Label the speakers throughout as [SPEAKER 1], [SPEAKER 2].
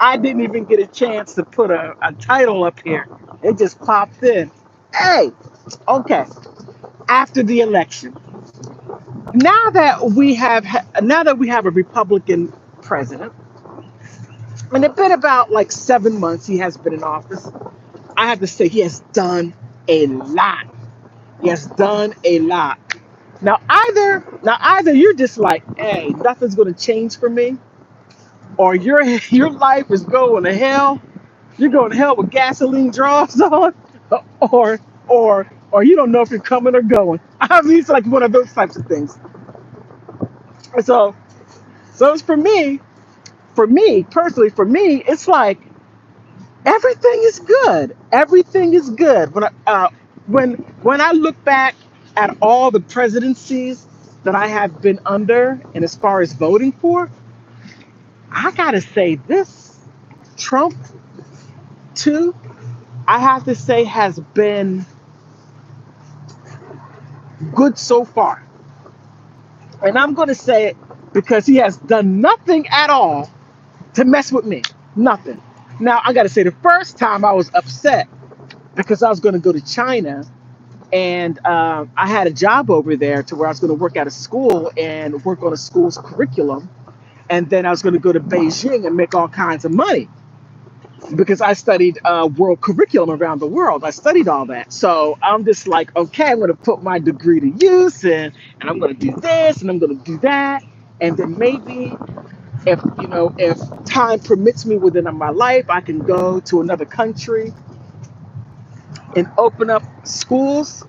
[SPEAKER 1] I didn't even get a chance to put a title up here. It just popped in. Hey, okay. After the election, now that we have a Republican president, and it's been about like 7 months he has been in office. I have to say he has done a lot. He has done a lot. Now either you're just like, hey, nothing's gonna change for me, or your life is going to hell. You're going to hell with gasoline draws on, or or you don't know if you're coming or going. I mean, it's like one of those types of things. So it's for me personally, for me, it's like everything is good. Everything is good. When I look back at all the presidencies that I have been under, and as far as voting for, I gotta say this Trump too. I have to say has been good so far, and I'm gonna say it because he has done nothing at all to mess with me. Nothing. Now I gotta say the first time I was upset because I was gonna go to China, and I had a job over there to where I was going to work at a school and work on a school's curriculum, and then I was going to go to Beijing and make all kinds of money because I studied world curriculum around the world. I studied all that, so I'm just like, okay, I'm going to put my degree to use, and I'm going to do this and I'm going to do that, and then maybe if time permits me within my life, I can go to another country and open up schools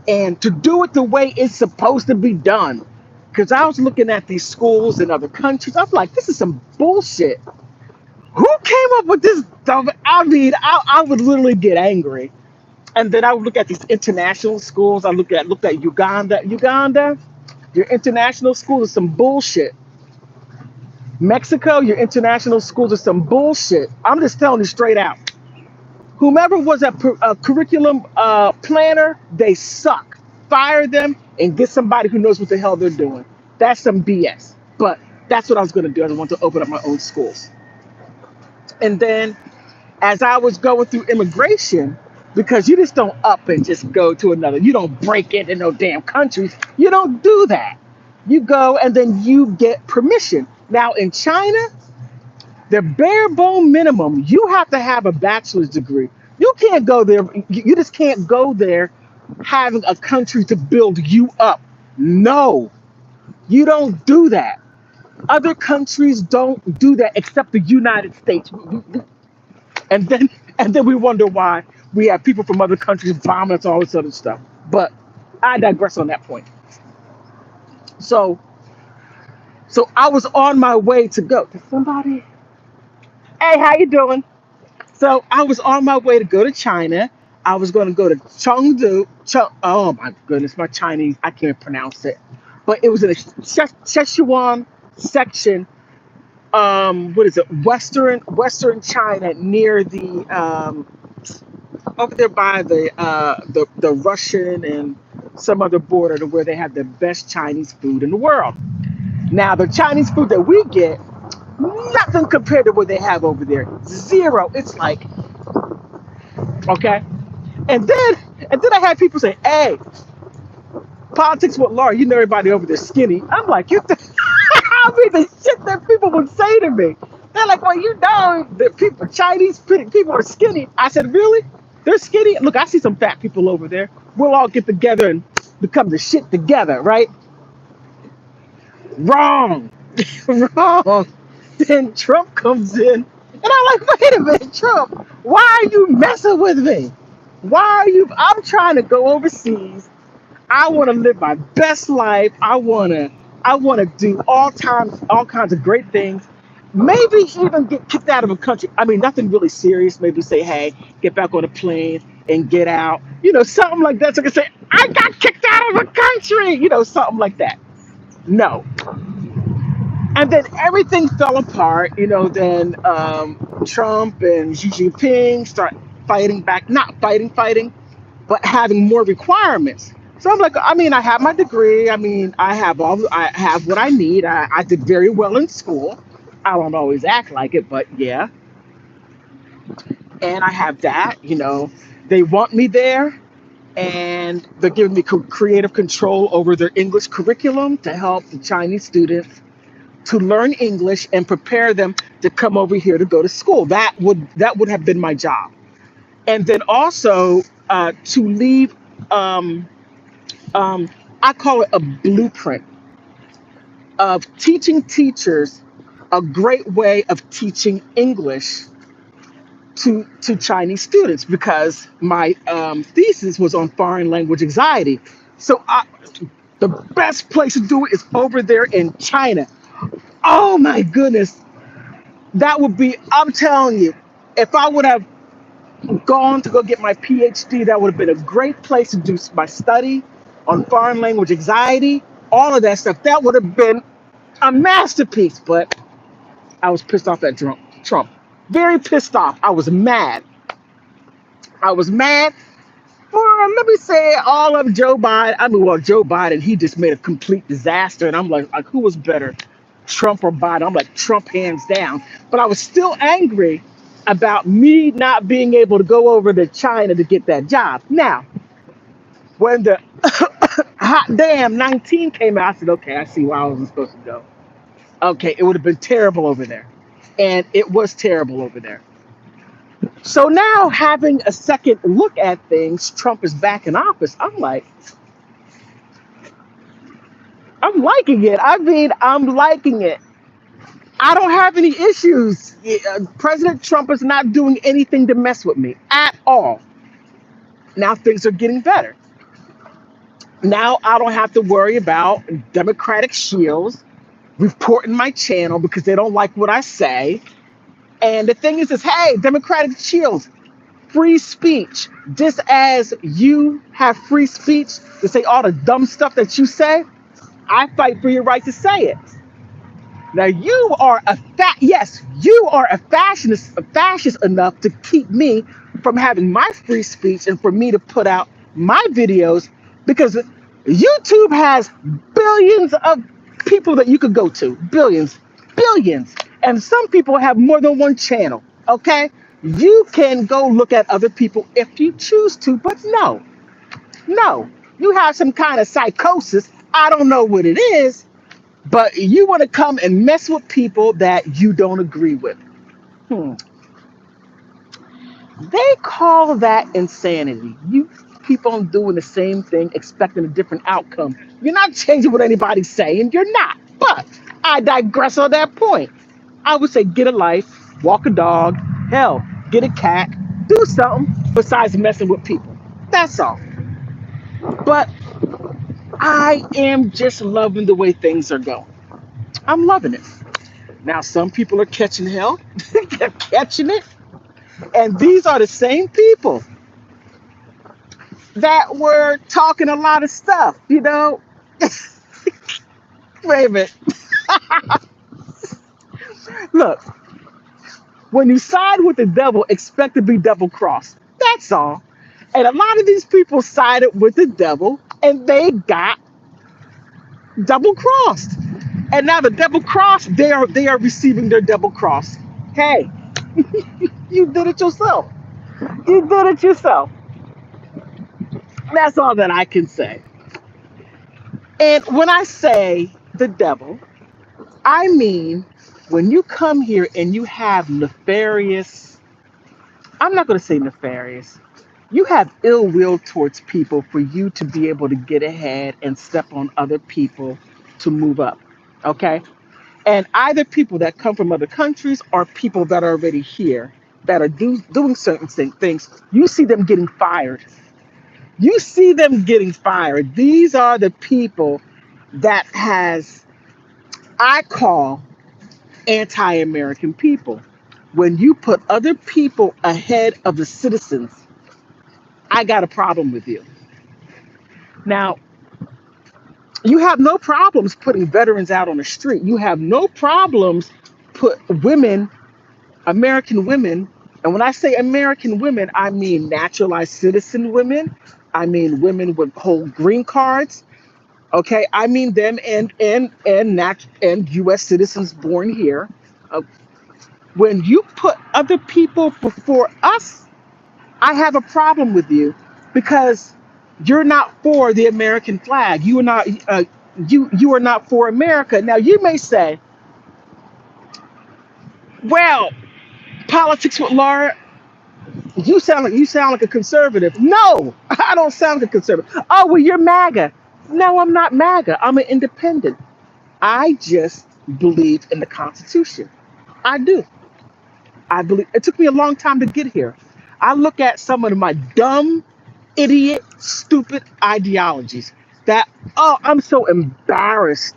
[SPEAKER 1] and to do it the way it's supposed to be done. Because I was looking at these schools in other countries. I'm like, this is some bullshit. Who came up with this stuff? I mean, I would literally get angry. And then I would look at these international schools. I looked at Uganda. Uganda, your international school is some bullshit. Mexico, your international schools are some bullshit. I'm just telling you straight out. Whomever was a curriculum planner, they suck. Fire them and get somebody who knows what the hell they're doing. That's some BS. But that's what I was going to do. I want to open up my own schools. And then as I was going through immigration, because you just don't up and just go to another, you don't break into no damn countries. You don't do that. You go and then you get permission. Now in China, the bare bone minimum, you have to have a bachelor's degree. You can't go there. You just can't go there having a country to build you up. No, you don't do that. Other countries don't do that except the United States. And then and then we wonder why we have people from other countries bombing us, all this other stuff. But I digress on that point. So I was on my way to go. Did somebody? Hey, how you doing? So I was on my way to go to China. I was going to go to Chengdu. Oh my goodness, my Chinese, I can't pronounce it. But it was in the Sichuan section. What is it? Western China, near the over there by the Russian and some other border, to where they have the best Chinese food in the world. Now the Chinese food that we get, nothing compared to what they have over there. Zero. It's like, okay. And then I had people say, "Hey, politics with Laura, you know everybody over there skinny." I'm like, you. I mean, the shit that people would say to me. They're like, "Well, you know that people, Chinese people are skinny." I said, "Really? They're skinny? Look, I see some fat people over there. We'll all get together and become the shit together, right?" Wrong. Wrong. Then Trump comes in, and I'm like, "Wait a minute, Trump, why are you messing with me? Why are you? I'm trying to go overseas. I want to live my best life. I want to do all kinds of great things. Maybe even get kicked out of a country. I mean, nothing really serious. Maybe say, hey, get back on a plane and get out. Something like that. So I can say, I got kicked out of a country. Something like that. No. And then everything fell apart. Then Trump and Xi Jinping start fighting back. Not fighting, but having more requirements. So I'm like, I mean, I have my degree. I mean, I have what I need. I did very well in school. I don't always act like it, but yeah. And I have that, you know, they want me there, and they're giving me creative control over their English curriculum to help the Chinese students to learn English and prepare them to come over here to go to school. That would have been my job. And then also to leave, um, um, I call it a blueprint of teaching teachers a great way of teaching English to Chinese students, because my thesis was on foreign language anxiety. So the best place to do it is over there in China. Oh my goodness, that would be, I'm telling you, if I would have gone to go get my PhD, that would have been a great place to do my study on foreign language anxiety, all of that stuff. That would have been a masterpiece. But I was pissed off at Trump. Very pissed off. I was mad. I was mad for, let me say, all of Joe Biden. I mean, well, Joe Biden, he just made a complete disaster. And I'm like, who was better, Trump or Biden? I'm like, Trump hands down. But I was still angry about me not being able to go over to China to get that job. Now, when the hot damn 19 came out, I said, okay, I see why I wasn't supposed to go. Okay, it would have been terrible over there. And it was terrible over there. So now, having a second look at things, Trump is back in office. I'm liking it. I mean, I'm liking it. I don't have any issues. President Trump is not doing anything to mess with me at all. Now things are getting better. Now I don't have to worry about Democratic shields reporting my channel because they don't like what I say. And the thing is, hey, Democratic shields, free speech. Just as you have free speech to say all the dumb stuff that you say, I fight for your right to say it. Now you are yes, you are a fascist enough to keep me from having my free speech and for me to put out my videos, because YouTube has billions of people that you could go to, billions, and some people have more than one channel. Okay, you can go look at other people if you choose to, but no, you have some kind of psychosis. I don't know what it is, but you want to come and mess with people that you don't agree with. Hmm. They call that insanity. You keep on doing the same thing, expecting a different outcome. You're not changing what anybody's saying. You're not. But I digress on that point. I would say get a life, walk a dog, hell, get a cat, do something besides messing with people. That's all. But I am just loving the way things are going. I'm loving it. Now, some people are catching hell, they're catching it. And these are the same people that were talking a lot of stuff, you know. Wait a minute. Look, when you side with the devil, expect to be double crossed. That's all. And a lot of these people sided with the devil and they got double crossed. And now the double cross, they are receiving their double cross. Hey, you did it yourself. You did it yourself. That's all that I can say. And when I say the devil, I mean when you come here and you have nefarious, I'm not going to say nefarious, you have ill will towards people for you to be able to get ahead and step on other people to move up. Okay? And either people that come from other countries or people that are already here that are doing certain things, you see them getting fired. You see them getting fired. These are the people that has, I call, anti-American people. When you put other people ahead of the citizens, I got a problem with you. Now, you have no problems putting veterans out on the street. You have no problems put women, American women, and when I say American women, I mean naturalized citizen women. I mean women with whole green cards. Okay, I mean them and U.S. citizens born here. Uh, When you put other people before us, I have a problem with you because you're not for the American flag. You are not. You are not for America. Now you may say, "Well, politics with Laura, you sound like a conservative." No, I don't sound like a conservative. Oh, well, you're MAGA. No, I'm not MAGA. I'm an independent. I just believe in the Constitution. I do. I believe it took me a long time to get here. I look at some of my dumb, idiot, stupid ideologies that, oh, I'm so embarrassed.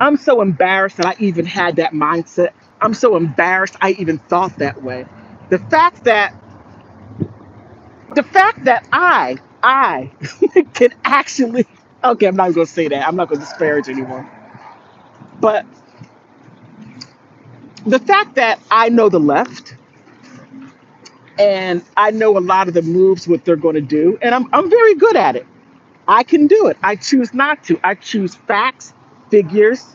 [SPEAKER 1] I'm so embarrassed that I even had that mindset. I'm so embarrassed I even thought that way. The fact that the fact that I can actually, okay, I'm not gonna say that. I'm not gonna disparage anyone. But the fact that I know the left and I know a lot of the moves what they're going to do, and I'm very good at it. I can do it. I choose not to. I choose facts, figures,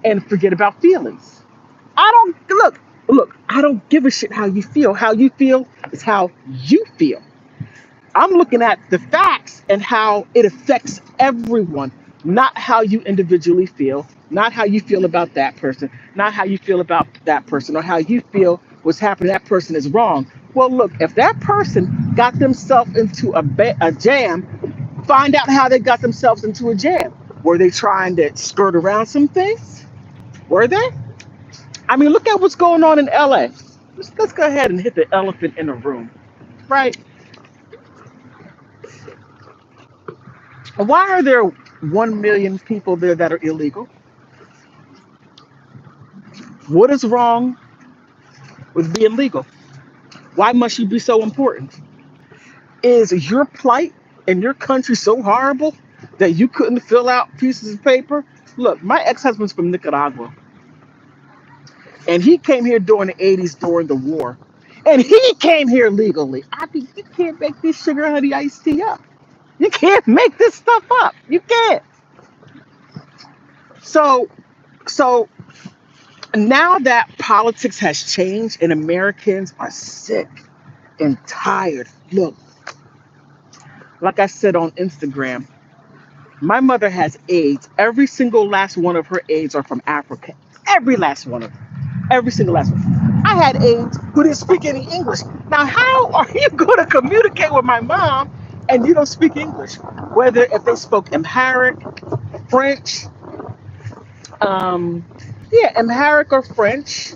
[SPEAKER 1] and forget about feelings. I don't look. I don't give a shit how you feel. How you feel is how you feel. I'm looking at the facts and how it affects everyone, not how you individually feel, not how you feel about that person, not how you feel about that person, or how you feel what's happening to that person is wrong. Well, look, if that person got themselves into a jam, find out how they got themselves into a jam. Were they trying to skirt around some things? Were they? I mean, look at what's going on in LA. Let's go ahead and hit the elephant in the room, right? Why are there 1 million people there that are illegal? What is wrong with being legal? Why must you be so important? Is your plight in your country so horrible that you couldn't fill out pieces of paper? Look, my ex-husband's from Nicaragua, and he came here during the 80s during the war. And he came here legally. I mean, you can't make this sugar honey iced tea up. You can't make this stuff up. You can't. So, so now that politics has changed and Americans are sick and tired. Look, like I said on Instagram, my mother has AIDS. Every single last one of her AIDS are from Africa. Every last one of them. Every single last one. I had AIDS who didn't speak any English. Now, how are you going to communicate with my mom and you don't speak English? Whether if they spoke Amharic, French, um, yeah, Amharic or French.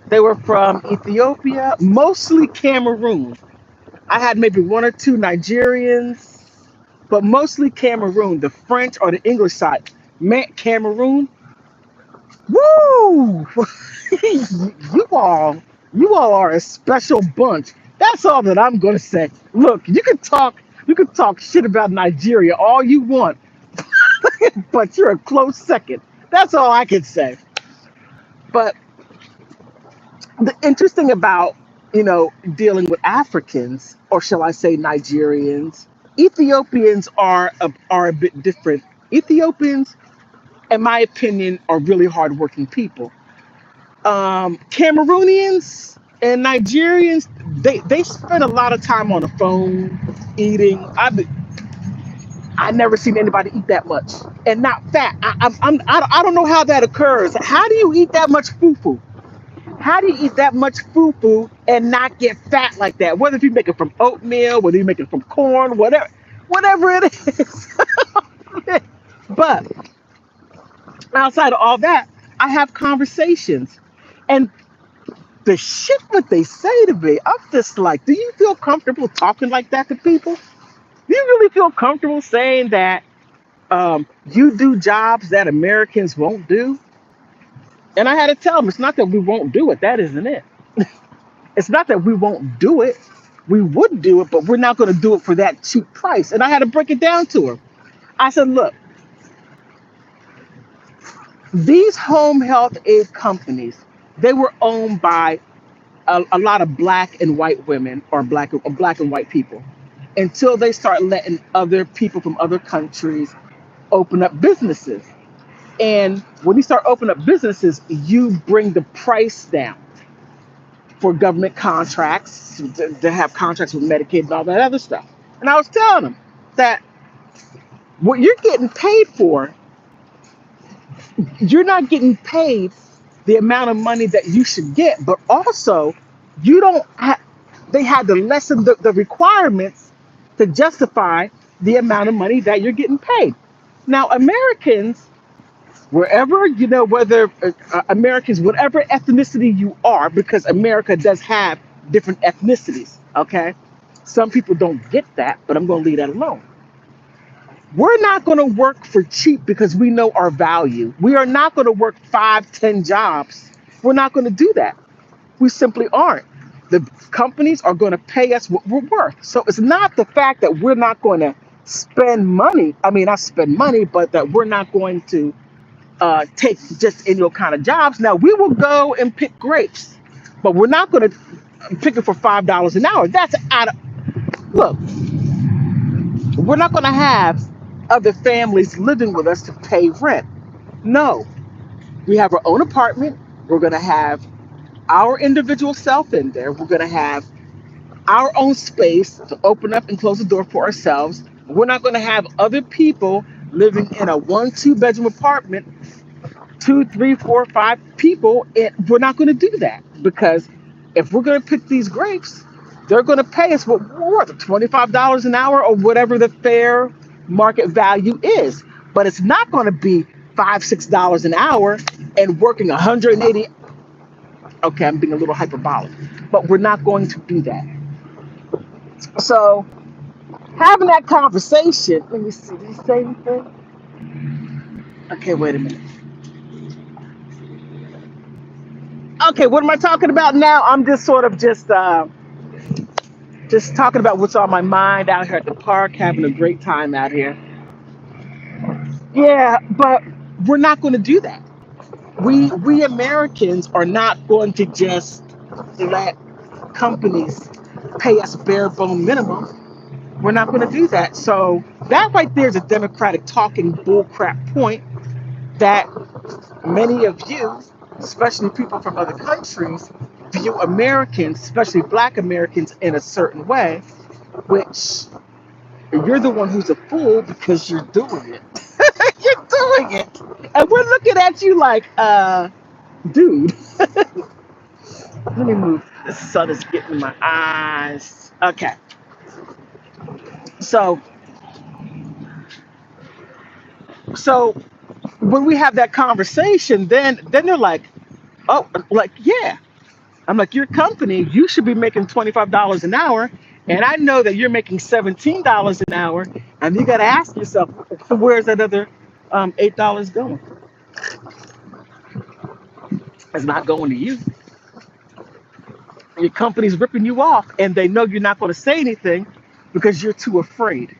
[SPEAKER 1] They were from Ethiopia, mostly Cameroon. I had maybe one or two Nigerians, but mostly Cameroon. The French or the English side meant Cameroon. Woo! you all, you all are a special bunch. That's all that I'm gonna say. Look, you can talk shit about Nigeria all you want, but you're a close second. That's all I can say. But the interesting about dealing with Africans, or shall I say Nigerians, Ethiopians are a bit different. Ethiopians, in my opinion, are really hardworking people. Cameroonians and Nigerians, they spend a lot of time on the phone eating. I never seen anybody eat that much and not fat. I don't know how that occurs. How do you eat that much fufu? How do you eat that much fufu and not get fat like that? Whether if you make it from oatmeal, whether you make it from corn, whatever it is. But outside of all that, I have conversations, and the shit that they say to me, I'm just like, do you feel comfortable talking like that to people? Do you really feel comfortable saying that you do jobs that Americans won't do? And I had to tell them, it's not that we won't do it. That isn't it. It's not that we won't do it. We would do it, but we're not going to do it for that cheap price. And I had to break it down to her. I said, look, these home health aid companies, they were owned by a lot of black and white women, or black and white people, until they start letting other people from other countries open up businesses. And when you start opening up businesses, you bring the price down. for government contracts, to have contracts with Medicaid and all that other stuff. And I was telling them that what you're getting paid for, you're not getting paid the amount of money that you should get, but also you don't have, they had to lessen the requirements to justify the amount of money that you're getting paid. Now, Americans, wherever, whether Americans, whatever ethnicity you are, because America does have different ethnicities, okay? Some people don't get that, but I'm going to leave that alone. We're not going to work for cheap because we know our value. We are not going to work 5, 10 jobs. We're not going to do that. We simply aren't. The companies are going to pay us what we're worth. So it's not the fact that we're not going to spend money. I mean, not spend money, but that we're not going to take just any old kind of jobs. Now, we will go and pick grapes, but we're not going to pick it for $5 an hour. That's out of, look, we're not going to have other families living with us to pay rent. No, we have our own apartment. We're going to have our individual self in there. We're going to have our own space to open up and close the door for ourselves. We're not going to have other people living in a 1, 2 bedroom apartment, two, three, four, 5 people. And we're not going to do that because if we're going to pick these grapes, they're going to pay us what we're worth, $25 an hour or whatever the fair market value is. But it's not going to be $5, $6 an hour and working 180. Okay, I'm being a little hyperbolic, but we're not going to do that. So having that conversation, let me see, did he say anything? Okay, wait a minute. Okay, what am I talking about now? I'm just sort of just talking about what's on my mind out here at the park, having a great time out here. Yeah, but we're not going to do that. We Americans are not going to just let companies pay us bare bone minimum. We're not going to do that. So that right there is a Democratic talking bullcrap point that many of you, especially people from other countries, view Americans, especially Black Americans, in a certain way, which you're the one who's a fool because you're doing it. You're doing it. And we're looking at you like, dude, let me move. The sun is getting in my eyes. Okay. So, so when we have that conversation, then they're like, oh, like, yeah. I'm like, your company, you should be making $25 an hour. And I know that you're making $17 an hour. And you got to ask yourself, where's that other $8 going? It's not going to you. Your company's ripping you off, and they know you're not going to say anything because you're too afraid.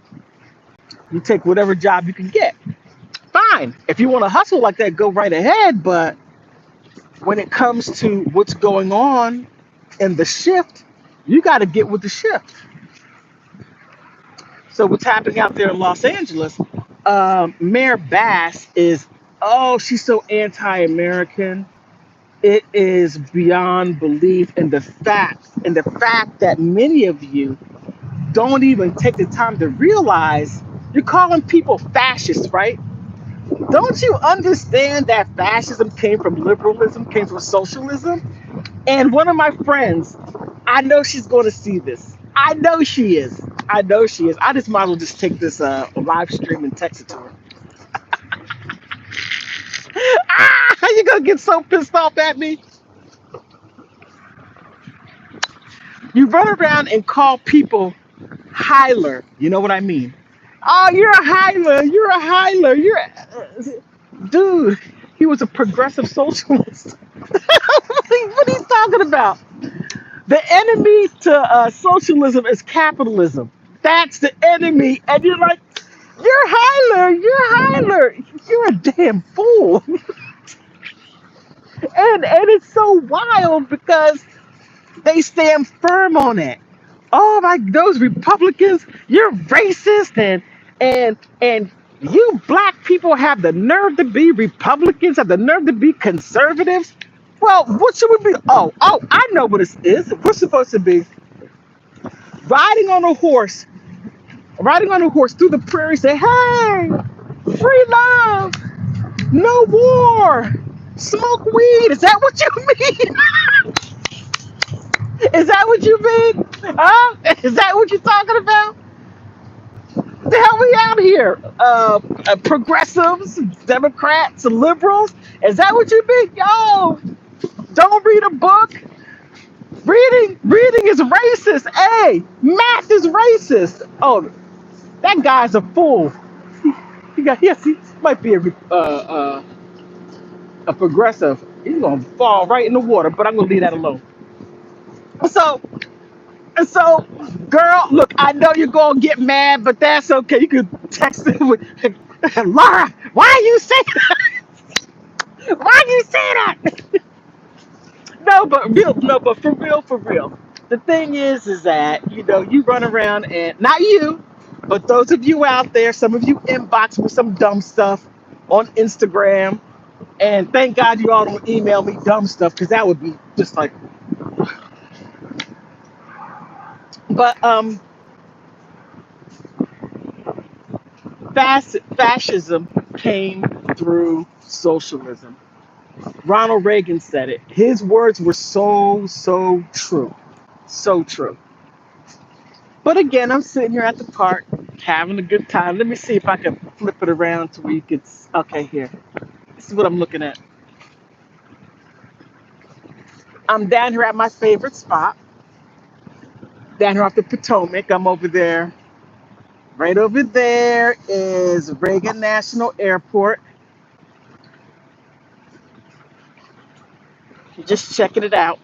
[SPEAKER 1] You take whatever job you can get. Fine. If you want to hustle like that, go right ahead. But when it comes to what's going on in the shift, you got to get with the shift. So what's happening out there in Los Angeles? Mayor Bass is, oh, she's so anti-American. It is beyond belief, and the fact that many of you don't even take the time to realize you're calling people fascists, right? Don't you understand that fascism came from liberalism, came from socialism? And one of my friends, I know she's going to see this. I know she is. I know she is. I just might as well just take this live stream and text it to her. You gonna get so pissed off at me? You run around and call people Hyler. You know what I mean? Oh, you're a Hyler. You're a Hyler. Dude. He was a progressive socialist. What are you talking about? The enemy to socialism is capitalism. That's the enemy. And you're like, you're Hyler. You're Hyler. You're a damn fool. And it's so wild because they stand firm on it. Oh my, those Republicans, you're racist, and you black people have the nerve to be Republicans, have the nerve to be conservatives. Well, what should we be? Oh, I know what it is. We're supposed to be riding on a horse, riding on a horse through the prairie, say, hey, free love, no war, smoke weed. Is that what you mean? Is that what you mean? Huh? Is that what you're talking about? The hell we out here? Progressives, Democrats, liberals. Is that what you mean? Yo, don't read a book. Reading is racist. Hey, math is racist. Oh, that guy's a fool. Yes, he might be a progressive. He's gonna fall right in the water, but I'm gonna leave that alone. So, so, girl, look, I know you're gonna get mad, but that's okay. You could text it with Laura. Why you say that? Why you say that? No, but real, no, but for real, for real. The thing is that you run around and not you, but those of you out there, some of you inbox with some dumb stuff on Instagram, and thank God you all don't email me dumb stuff because that would be just like. But fascism came through socialism. Ronald Reagan said it. His words were so true, so true. But again, I'm sitting here at the park having a good time. Let me see if I can flip it around to where you could. Okay, here. This is what I'm looking at. I'm down here at my favorite spot, down here off the Potomac. I'm over there. Right over there is Reagan National Airport. Just checking it out.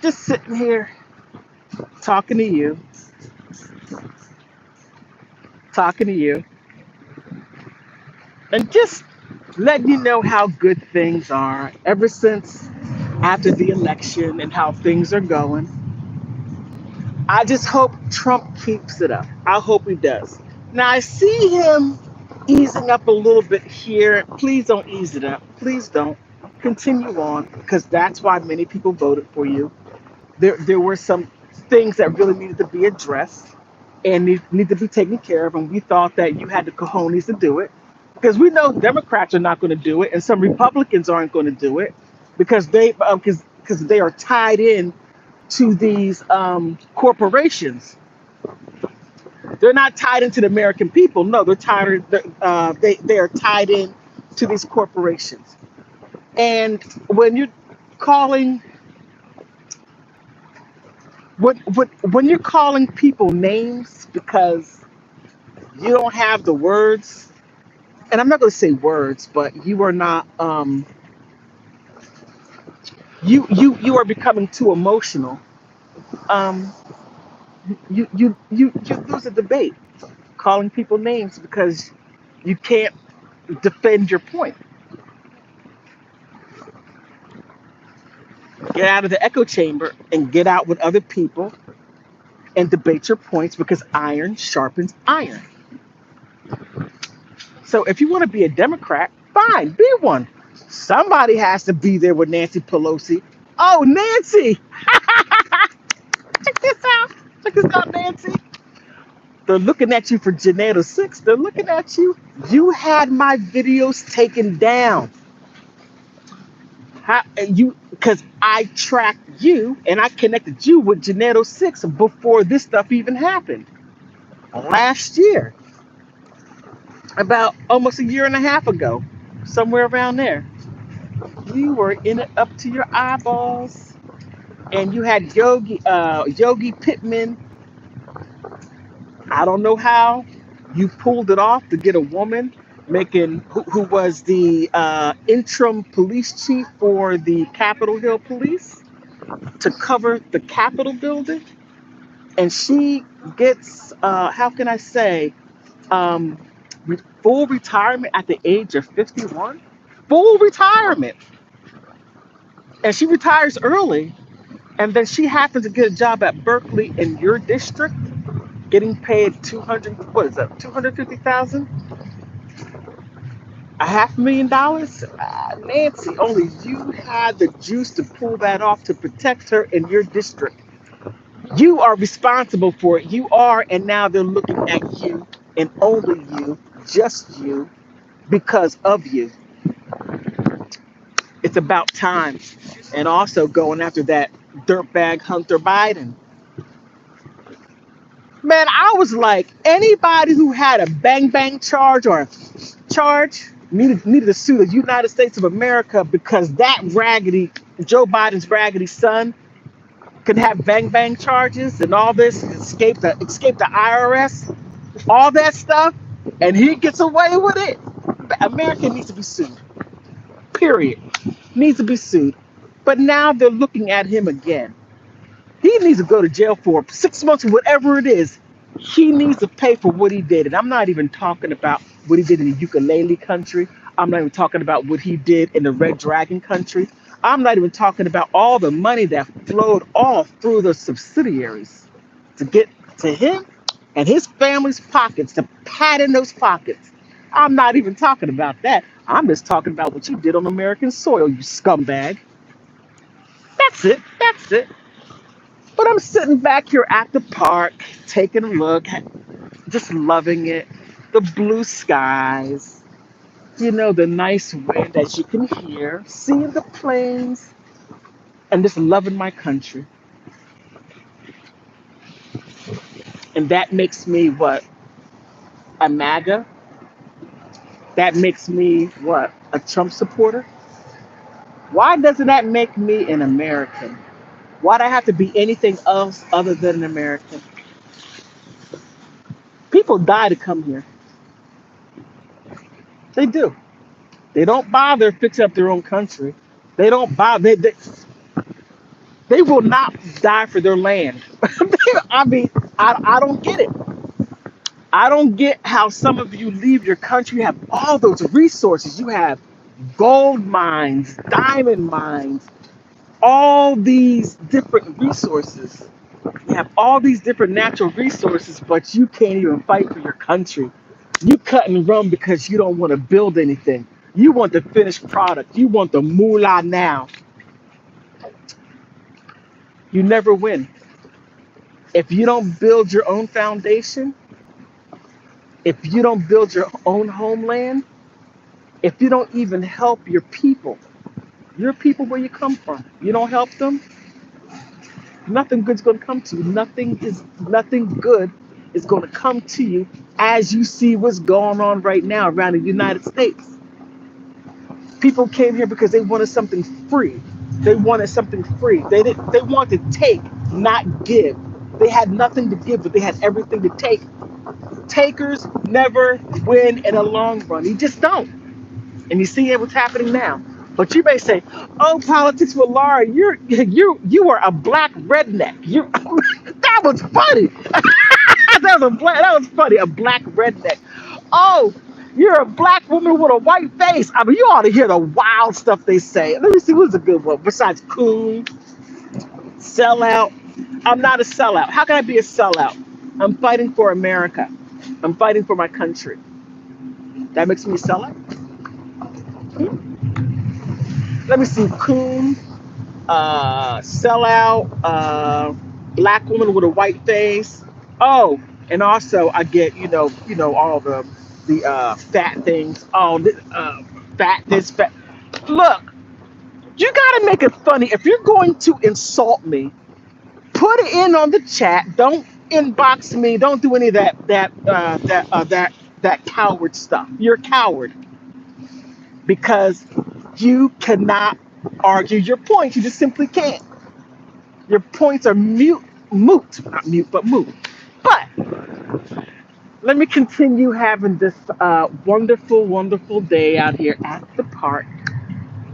[SPEAKER 1] Just sitting here talking to you, talking to you, and just letting you know how good things are ever since after the election and how things are going. I just hope Trump keeps it up. I hope he does. Now I see him easing up a little bit here. Please don't ease it up. Please don't. Continue on because that's why many people voted for you. There were some things that really needed to be addressed and need to be taken care of, and we thought that you had the cojones to do it because we know Democrats are not going to do it, and some Republicans aren't going to do it because because they are tied in to these corporations. They're not tied into the American people. No, they're tied. They are tied in to these corporations. And when you're calling when you're calling people names because you don't have the words, and I'm not going to say words, but you are not you are becoming too emotional. Um, you lose a debate calling people names because you can't defend your point. Get out of the echo chamber and get out with other people and debate your points because iron sharpens iron. So if you want to be a Democrat, fine, be one. Somebody has to be there with Nancy Pelosi. Oh, Nancy! Check this out. Check this out, Nancy. They're looking at you for Janetta 6. They're looking at you. You had my videos taken down. How you because I tracked you and I connected you with Janetta 6 before this stuff even happened. Last year. About almost a year and a half ago. Somewhere around there. You were in it up to your eyeballs. And you had Yogi Pittman. I don't know how you pulled it off to get a woman making who was the interim police chief for the Capitol Hill Police to cover the Capitol building, and she gets how can I say um, full retirement at the age of 51, full retirement, and she retires early, and then she happens to get a job at Berkeley in your district, getting paid 200. What is that? 250,000. $500,000? Nancy, only you had the juice to pull that off to protect her in your district. You are responsible for it. You are, and now they're looking at you and only you, just you, because of you. It's about time. And also going after that dirtbag Hunter Biden. Man, I was like, anybody who had a bang bang charge or a charge needed to sue the United States of America because that raggedy Joe Biden's raggedy son can have bang bang charges and all this, escape the IRS, all that stuff, and he gets away with it. America needs to be sued. Period. Needs to be sued. But now they're looking at him again. He needs to go to jail for 6 months, whatever it is. He needs to pay for what he did. And I'm not even talking about what he did in the ukulele country. I'm not even talking about what he did in the Red Dragon country. I'm not even talking about all the money that flowed off through the subsidiaries to get to him and his family's pockets, to pat in those pockets. I'm not even talking about that. I'm just talking about what you did on American soil, you scumbag. That's it. That's it. But I'm sitting back here at the park, taking a look, just loving it. The blue skies, the nice wind that you can hear, seeing the planes, and just loving my country. And that makes me what? A MAGA? That makes me what? A Trump supporter? Why doesn't that make me an American? Why'd I have to be anything else other than an American? People die to come here. They do. They don't bother fixing up their own country. They don't bother. They will not die for their land. I mean, I don't get it. I don't get how some of you leave your country. You have all those resources. You have gold mines, diamond mines, all these different resources. You have all these different natural resources, but you can't even fight for your country. You cut and run because you don't want to build anything. You want the finished product. You want the moolah now. You never win. If you don't build your own foundation, if you don't build your own homeland, if you don't even help your people where you come from, you don't help them, nothing good's going to come to you. Nothing good is going to come to you as you see what's going on right now around the United States. People came here because they wanted something free. They wanted something free. They wanted to take, not give. They had nothing to give, but they had everything to take. Takers never win in the long run. You just don't. And you see what's happening now. But you may say, "Oh, politics with Laura, you are a black redneck." You that was funny. That was funny. A black redneck. Oh, you're a black woman with a white face. I mean, you ought to hear the wild stuff they say. Let me see who's a good one besides coon, sellout. I'm not a sellout. How can I be a sellout? I'm fighting for America. I'm fighting for my country. That makes me a sellout. Let me see. Coon, sellout, black woman with a white face. Oh, and also I get all the fat things. Oh, fat this fat. Look, you gotta make it funny. If you're going to insult me, put it in on the chat. Don't inbox me. Don't do any of that coward stuff. You're a coward because you cannot argue your points. You just simply can't. Your points are moot, not mute, but moot. But let me continue having this wonderful, wonderful day out here at the park,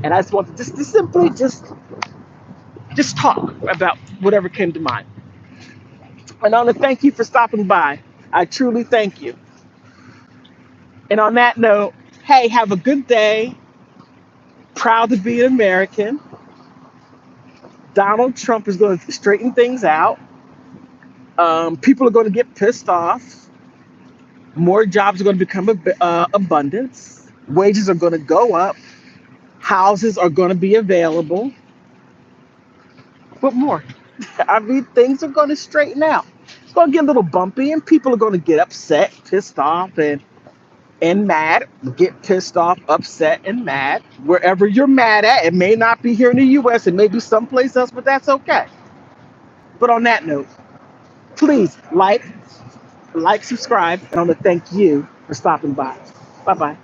[SPEAKER 1] and I just want to just simply just talk about whatever came to mind. And I want to thank you for stopping by. I truly thank you. And on that note, hey, have a good day. Proud to be an American. Donald Trump is going to straighten things out. People are going to get pissed off. More jobs are going to become abundance. Wages are going to go up. Houses are going to be available. What more? I mean, things are going to straighten out. It's going to get a little bumpy, and people are going to get upset, pissed off, and mad. Get pissed off, upset, and mad. Wherever you're mad at, it may not be here in the U.S. It may be someplace else, but that's okay. But on that note, please like, subscribe, and I want to thank you for stopping by. Bye bye.